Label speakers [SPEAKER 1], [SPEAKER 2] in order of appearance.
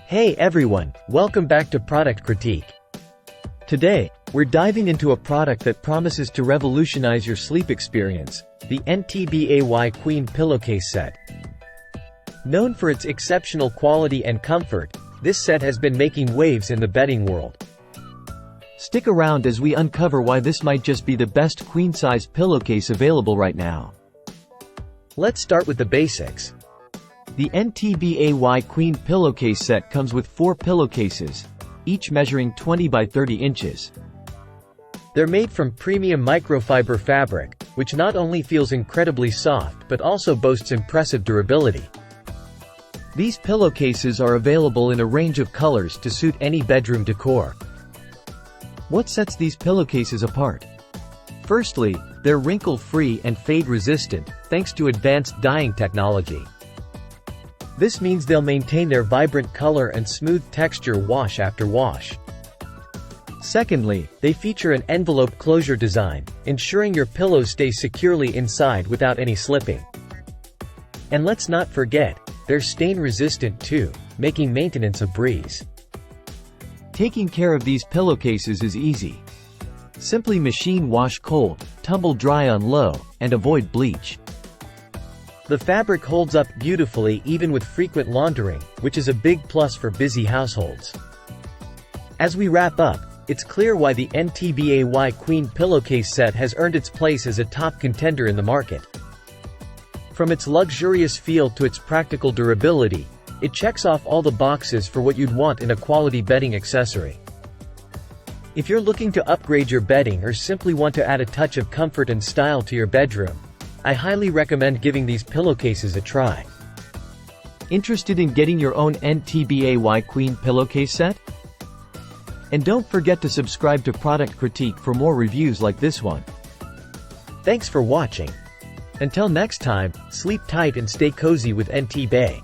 [SPEAKER 1] Hey everyone, welcome back to Product Critique. Today, we're diving into a product that promises to revolutionize your sleep experience, the NTBAY Queen Pillowcase Set. Known for its exceptional quality and comfort, this set has been making waves in the bedding world. Stick around as we uncover why this might just be the best queen-size pillowcase available right now. Let's start with the basics. The NTBAY Queen Pillowcase Set comes with 4 pillowcases, each measuring 20 by 30 inches. They're made from premium microfiber fabric, which not only feels incredibly soft but also boasts impressive durability. These pillowcases are available in a range of colors to suit any bedroom decor. What sets these pillowcases apart? Firstly, they're wrinkle-free and fade-resistant, thanks to advanced dyeing technology. This means they'll maintain their vibrant color and smooth texture wash after wash. Secondly, they feature an envelope closure design, ensuring your pillows stay securely inside without any slipping. And let's not forget, they're stain-resistant too, making maintenance a breeze. Taking care of these pillowcases is easy. Simply machine wash cold, tumble dry on low, and avoid bleach. The fabric holds up beautifully even with frequent laundering, which is a big plus for busy households. As we wrap up, it's clear why the NTBAY Queen Pillowcase Set has earned its place as a top contender in the market. From its luxurious feel to its practical durability, it checks off all the boxes for what you'd want in a quality bedding accessory. If you're looking to upgrade your bedding or simply want to add a touch of comfort and style to your bedroom, I highly recommend giving these pillowcases a try. Interested in getting your own NTBAY Queen Pillowcase Set? And don't forget to subscribe to Product Critique for more reviews like this one. Thanks for watching. Until next time, sleep tight and stay cozy with NTBAY.